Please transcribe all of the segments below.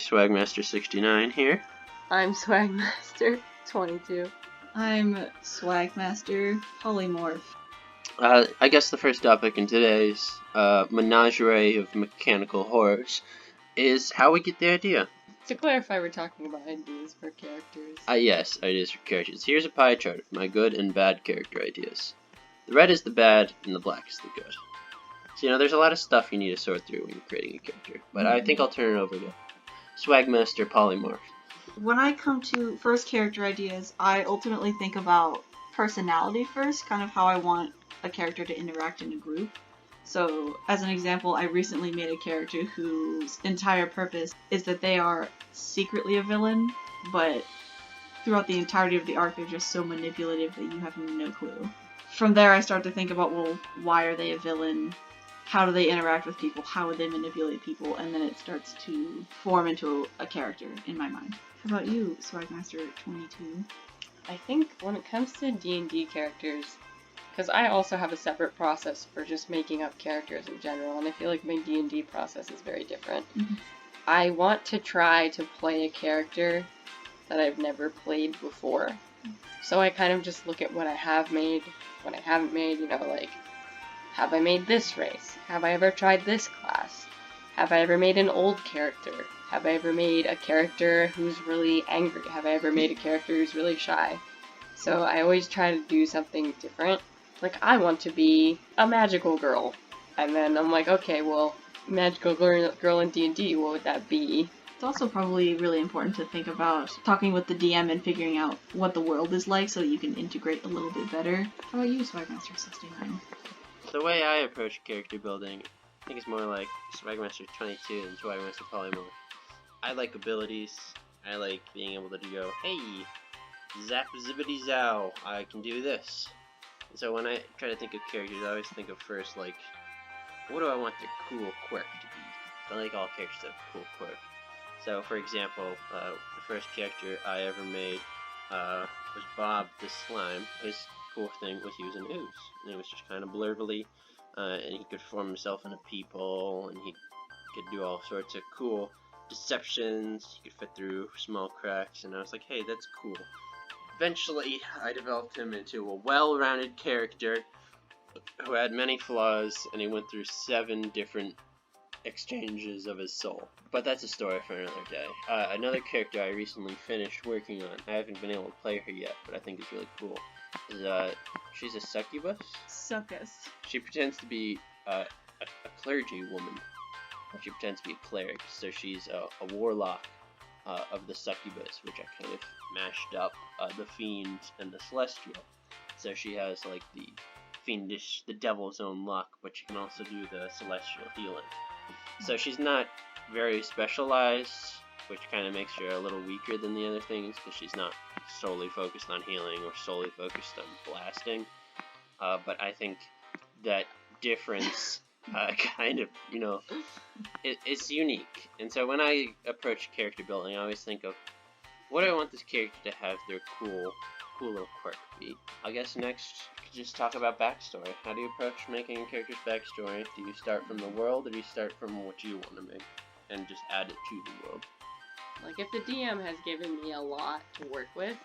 Swagmaster 69 here. I'm Swagmaster 22. I'm Swagmaster Polymorph. I guess the first topic in today's menagerie of mechanical horrors is how we get the idea. To clarify, we're talking about ideas for characters. Yes, ideas for characters. Here's a pie chart of my good and bad character ideas. The red is the bad, and the black is the good. So, there's a lot of stuff you need to sort through when you're creating a character, but I think I'll turn it over to Swagmaster Polymorph. When I come to first character ideas, I ultimately think about personality first, kind of how I want a character to interact in a group. So, as an example, I recently made a character whose entire purpose is that they are secretly a villain, but throughout the entirety of the arc, they're just so manipulative that you have no clue. From there, I start to think about, well, why are they a villain? How do they interact with people? How would they manipulate people? And then it starts to form into a character in my mind. How about you, Swagmaster 22? I think when it comes to D&D characters, because I also have a separate process for just making up characters in general, and I feel like my D&D process is very different. Mm-hmm. I want to try to play a character that I've never played before. So I kind of just look at what I have made, what I haven't made, have I made this race? Have I ever tried this class? Have I ever made an old character? Have I ever made a character who's really angry? Have I ever made a character who's really shy? So I always try to do something different. Like, I want to be a magical girl. And then I'm like, okay, well, magical girl in D&D, what would that be? It's also probably really important to think about talking with the DM and figuring out what the world is like so that you can integrate a little bit better. How about you, Swagmaster 69? The way I approach character building, I think it's more like Swagmaster 22 and Swagmaster Polymorph. I like abilities. I like being able to go, hey, zap zippity zow, I can do this. And so when I try to think of characters, I always think of first, like, what do I want their cool quirk to be? I like all characters to have a cool quirk. So, for example, the first character I ever made was Bob the Slime. His cool thing was he was an ooze, and he was just kind of blurvily, and he could form himself into people, and he could do all sorts of cool deceptions. He could fit through small cracks, and I was like, hey, that's cool. Eventually, I developed him into a well-rounded character who had many flaws, and he went through 7 different exchanges of his soul. But that's a story for another day. Another character I recently finished working on, I haven't been able to play her yet, but I think it's really cool, is she's a succubus. Succus. She pretends to be a clergy woman. She pretends to be a cleric, so she's a warlock of the succubus, which I kind of mashed up the fiend and the celestial. So she has like the fiendish, the devil's own luck, but she can also do the celestial healing. So she's not very specialized, which kind of makes her a little weaker than the other things, because she's not solely focused on healing or solely focused on blasting. But I think that difference kind of, it's unique. And so when I approach character building, I always think of, what do I want this character to have their cool little quirk be? I guess next, we could just talk about backstory. How do you approach making a character's backstory? Do you start from the world, or do you start from what you want to make and just add it to the world? Like, if the DM has given me a lot to work with,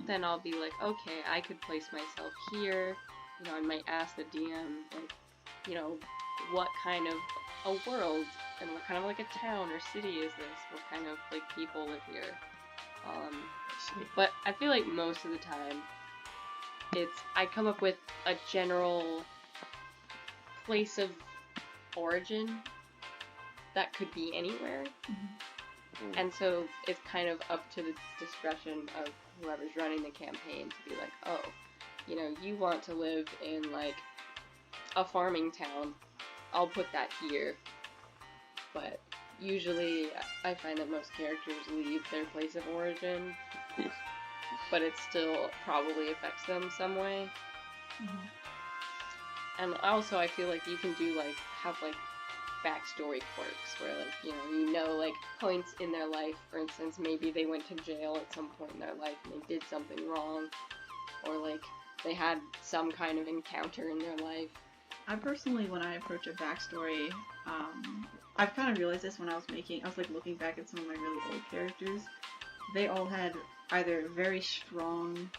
then I'll be like, okay, I could place myself here. I might ask the DM, like, what kind of a world and what kind of like a town or city is this? What kind of like people live here? But I feel like most of the time, I come up with a general place of origin that could be anywhere. And so it's kind of up to the discretion of whoever's running the campaign to be like, oh, you want to live in like a farming town, I'll put that here. But usually I find that most characters leave their place of origin, but it still probably affects them some way. And also I feel like you can do like, have like backstory quirks where like, like points in their life, for instance, maybe they went to jail at some point in their life and they did something wrong, or like they had some kind of encounter in their life I personally, when I approach a backstory, I've kind of realized this when I was like looking back at some of my really old characters. They all had either very strong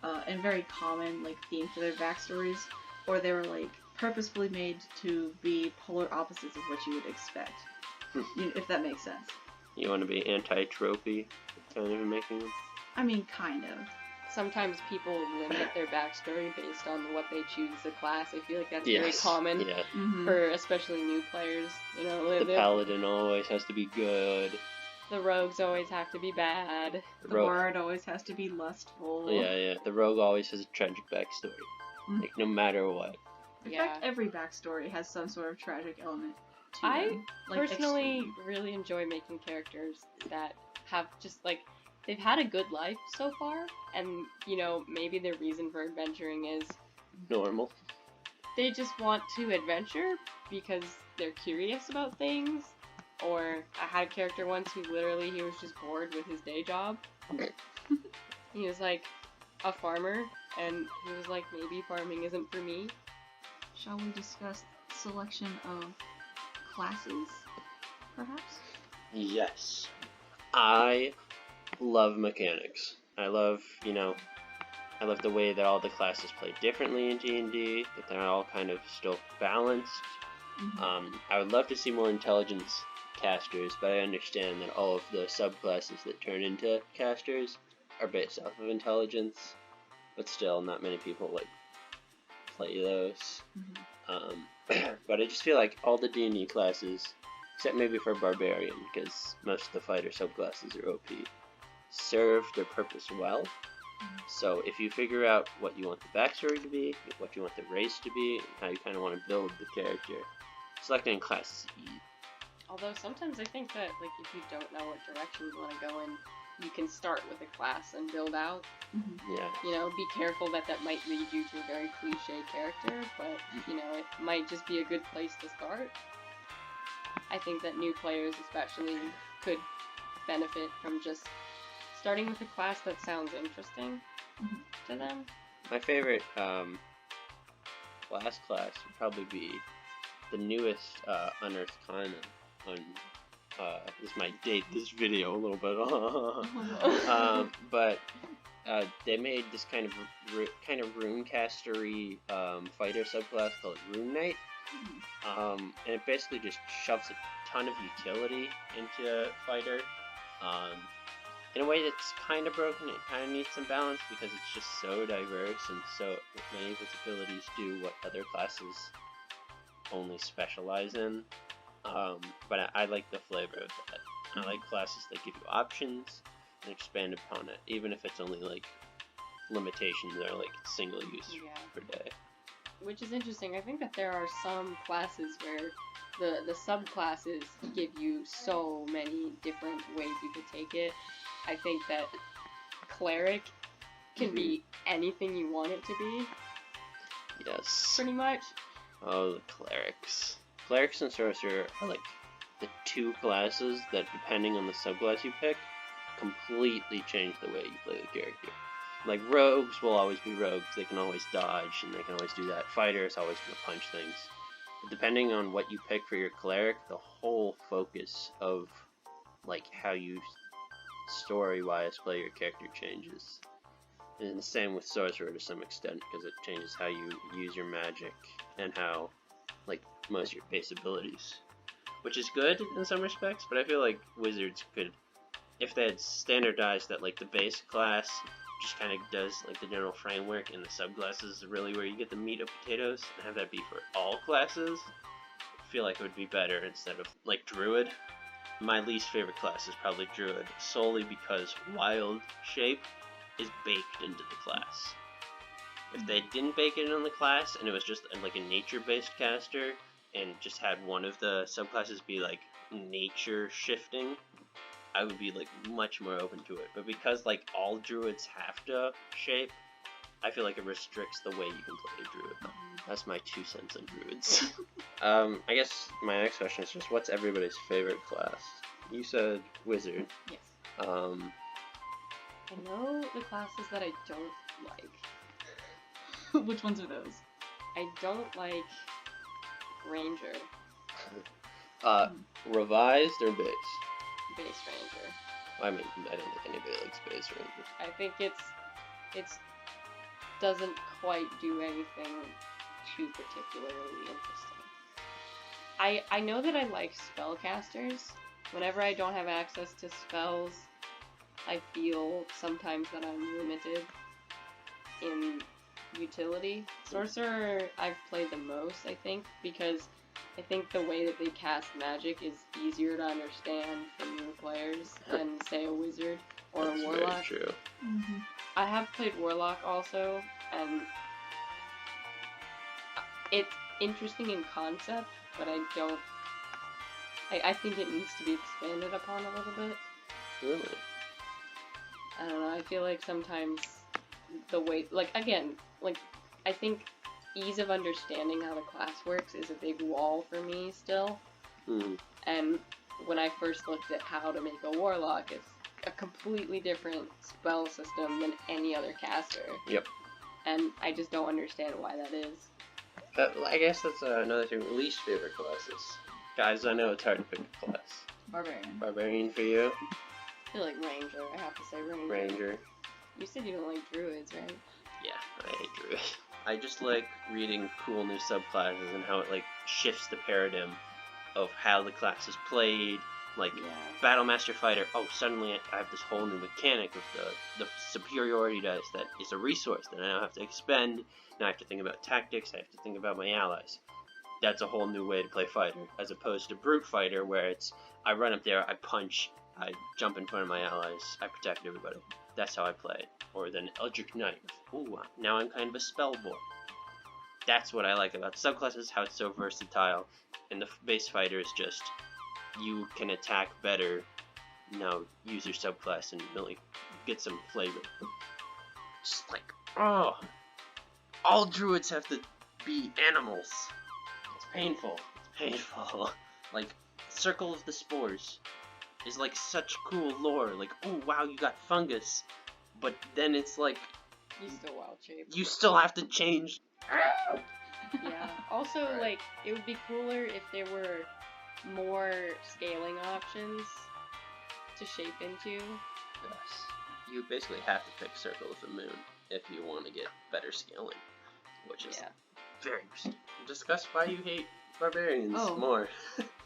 and very common like theme for their backstories, or they were like purposefully made to be polar opposites of what you would expect, if that makes sense. You want to be anti-tropey, kind of in making them? I mean, kind of. Sometimes people limit their backstory based on what they choose as a class. I feel like that's Yes. very common Yeah. for especially new players. You know, The paladin always has to be good. the rogues always have to be bad. The bard always has to be lustful. Yeah. The rogue always has a tragic backstory. Like, no matter what. In fact, every backstory has some sort of tragic element to I them. Like, personally extreme. really enjoy making characters that have just like they've had a good life so far, and you know maybe their reason for adventuring is Normal. they just want to adventure because they're curious about things. Or I had a character once who literally he was just bored with his day job. He was like a farmer, and he was like, maybe farming isn't for me. Shall we discuss selection of classes, perhaps? Yes. I love mechanics. I love the way that all the classes play differently in D&D, that they're all kind of still balanced. I would love to see more intelligence casters, but I understand that all of the subclasses that turn into casters are based off of intelligence, but still not many people like play those. But I just feel like all the D&D classes, except maybe for Barbarian, because most of the fighter subclasses are OP, serve their purpose well. So if you figure out what you want the backstory to be, what you want the race to be, and how you kind of want to build the character, selecting classes is easy. Although sometimes I think that like if you don't know what direction you want to go in, you can start with a class and build out. Yeah. You know, be careful that might lead you to a very cliche character, but you know, it might just be a good place to start. I think that new players especially could benefit from just starting with a class that sounds interesting to them. My favorite class would probably be the newest Unearthed Common. This might date this video a little bit, but they made this kind of runecastery fighter subclass called Rune Knight, and it basically just shoves a ton of utility into fighter. In a way that's kind of broken. It kind of needs some balance because it's just so diverse, and so many of its abilities do what other classes only specialize in. But I like the flavor of that. I like classes that give you options and expand upon it, even if it's only like limitations that are like single use per day. Which is interesting. I think that there are some classes where the subclasses give you so many different ways you could take it. I think that cleric can be anything you want it to be. Yes. Pretty much. Oh, the clerics. Clerics and sorcerer are like the two classes that, depending on the subclass you pick, completely change the way you play the character. Like, rogues will always be rogues. They can always dodge, and they can always do that. Fighter is always going to punch things. But depending on what you pick for your cleric, the whole focus of, like, how you story-wise play your character changes. And the same with sorcerer to some extent, because it changes how you use your magic and how, like, most of your base abilities. Which is good in some respects, but I feel like wizards could, if they had standardized that, like, the base class just kind of does, like, the general framework, and the subclasses is really where you get the meat of potatoes, and have that be for all classes, I feel like it would be better instead of, like, druid. My least favorite class is probably druid, solely because wild shape is baked into the class. If they didn't bake it in the class, and it was just like a nature-based caster, and just had one of the subclasses be like nature shifting, I would be like much more open to it. But because like all druids have to shape, I feel like it restricts the way you can play a druid. That's my 2 cents on druids. I guess my next question is just, what's everybody's favorite class? You said wizard. Yes. I I know the classes that I don't like. Which ones are those? I don't like Ranger. Revised or base? Base Ranger. I mean, I don't think anybody likes base Ranger. I think it's doesn't quite do anything too particularly interesting. I know that I like spellcasters. Whenever I don't have access to spells, I feel sometimes that I'm limited in utility. Sorcerer I've played the most, I think, because I think the way that they cast magic is easier to understand for new players than, say, a wizard or That's a warlock. very true. Mm-hmm. I have played warlock also, and it's interesting in concept, but I don't. I think it needs to be expanded upon a little bit. Really? I don't know. I feel like sometimes the way, like, again, like, I think ease of understanding how the class works is a big wall for me still. Mm. And when I first looked at how to make a warlock, it's a completely different spell system than any other caster. Yep. And I just don't understand why that is. I guess that's another thing. Least favorite classes. Guys, I know it's hard to pick a class. Barbarian. Barbarian for you? I feel like Ranger. I have to say Ranger. Ranger. You said you don't like druids, right? Yeah, I hate druid. I just like reading cool new subclasses and how it like shifts the paradigm of how the class is played. Like Yeah. Battle Master Fighter. Oh, suddenly I have this whole new mechanic with the superiority dice that is a resource that I now have to expend. Now I have to think about tactics. I have to think about my allies. That's a whole new way to play fighter, as opposed to brute fighter, where it's I run up there, I punch, I jump in front of my allies, I protect everybody. That's how I play it. Or then Eldritch Knight. Ooh, now I'm kind of a spellboard. That's what I like about subclasses, how it's so versatile. And the base fighter is just, you can attack better. Now use your subclass and really get some flavor. Just like, oh, all druids have to be animals. It's painful. It's painful. Like, Circle of the Spores is like such cool lore. Like, oh wow, you got fungus. But then it's like, You still wild shape. you still have to change. Yeah. Also, Right. like, it would be cooler if there were more scaling options to shape into. Yes. You basically have to pick Circle of the Moon if you want to get better scaling. Which is Yeah. very interesting. Discuss why you hate barbarians Oh. more.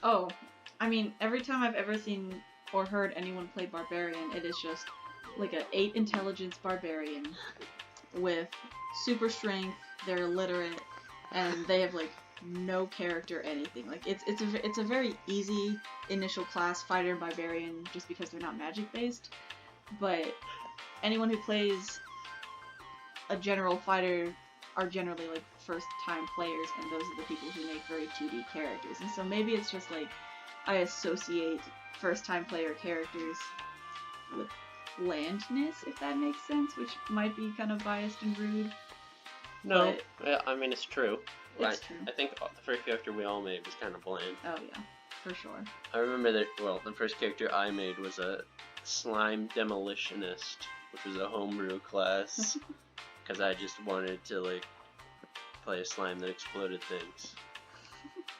Oh, I mean, every time I've ever seen or heard anyone play barbarian, it is just like an 8 intelligence barbarian with super strength. They're illiterate, and they have like no character, anything. Like it's a very easy initial class, fighter and barbarian, just because they're not magic based. But anyone who plays a general fighter are generally like first time players, and those are the people who make very 2D characters. And so maybe it's just like I associate first time player characters with blandness, if that makes sense, which might be kind of biased and rude. No, But yeah, I mean, it's true. it's true. I think the first character we all made was kind of bland. Oh yeah, for sure. I remember that, well, the first character I made was a Slime Demolitionist, which was a homebrew class, because I just wanted to, like, play a slime that exploded things.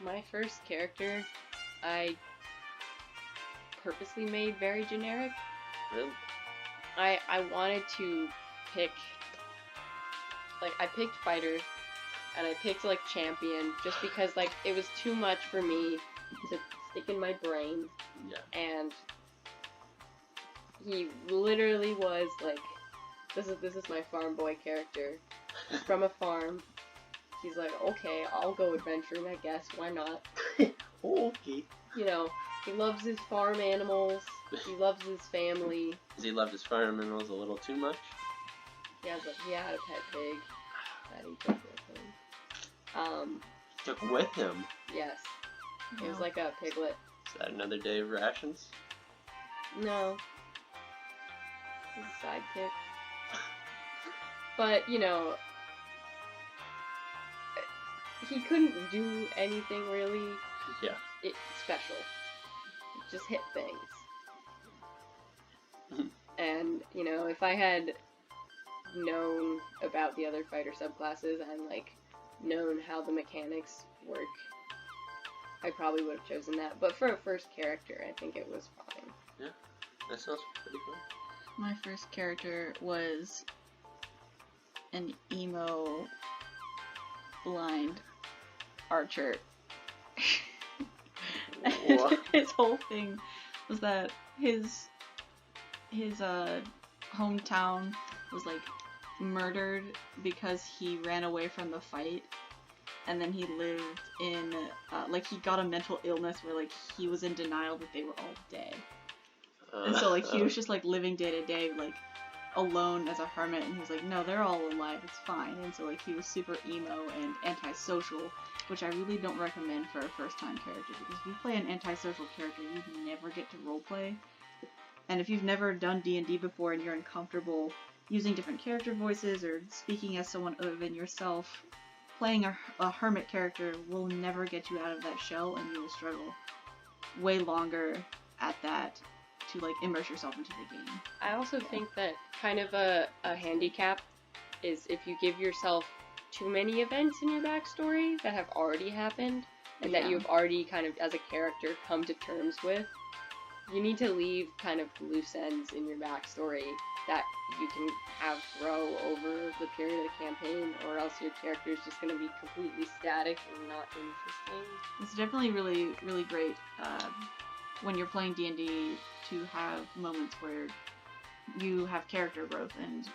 My first character, I purposely made very generic. Really? I wanted to pick, like, I picked fighter, and I picked, like, champion, just because, like, it was too much for me to stick in my brain, Yeah. and he literally was, like, this is my farm boy character, from a farm. He's like, okay, I'll go adventuring, I guess, why not? Okay. You know, he loves his farm animals, he loves his family. Does he love his farm animals a little too much? He had a pet pig that he took with him. Took with him. Yes. It was No. like a piglet. Is that another day of rations? No. He's a sidekick. But, you know, he couldn't do anything really Yeah. special. He just hit things. And, you know, if I had known about the other fighter subclasses and, like, known how the mechanics work, I probably would have chosen that. But for a first character, I think it was fine. Yeah, that sounds pretty cool. My first character was an emo blind archer. What? His whole thing was that his hometown was like murdered because he ran away from the fight, and then he lived in like he got a mental illness where like he was in denial that they were all dead. And so like he was just like living day to day like alone as a hermit, and he was like, no, they're all alive, it's fine. And so like he was super emo and antisocial, which I really don't recommend for a first time character, because if you play an antisocial character, you never get to roleplay. And if you've never done D&D before and you're uncomfortable using different character voices or speaking as someone other than yourself, playing a hermit character will never get you out of that shell, and you will struggle way longer at that to like immerse yourself into the game. I also think that kind of a handicap is if you give yourself too many events in your backstory that have already happened and that you've already kind of, as a character, come to terms with. You need to leave kind of loose ends in your backstory that you can have grow over the period of the campaign, or else your character is just going to be completely static and not interesting. It's definitely really, really great when you're playing D&D to have moments where you have character growth, and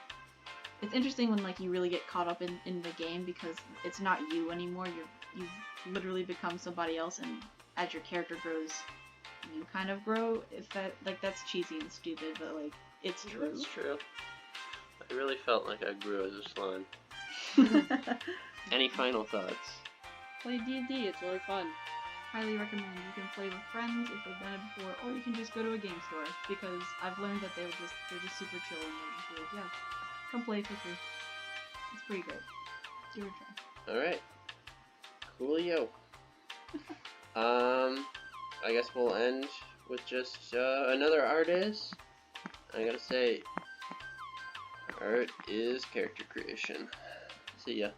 it's interesting when like you really get caught up in the game, because it's not you anymore. You've literally become somebody else, and as your character grows, you kind of grow. If that like that's cheesy and stupid, but like it's true. It's true. I really felt like I grew as a slime. Any final thoughts? Play D&D, it's really fun. Highly recommend. You can play with friends if they've done it before, or you can just go to a game store, because I've learned that they're just super chill, and they're just like, yeah, come play for free. It's pretty great. It's your turn. Alright. Coolio. I guess we'll end with just another artist. I gotta say, art is character creation. See ya.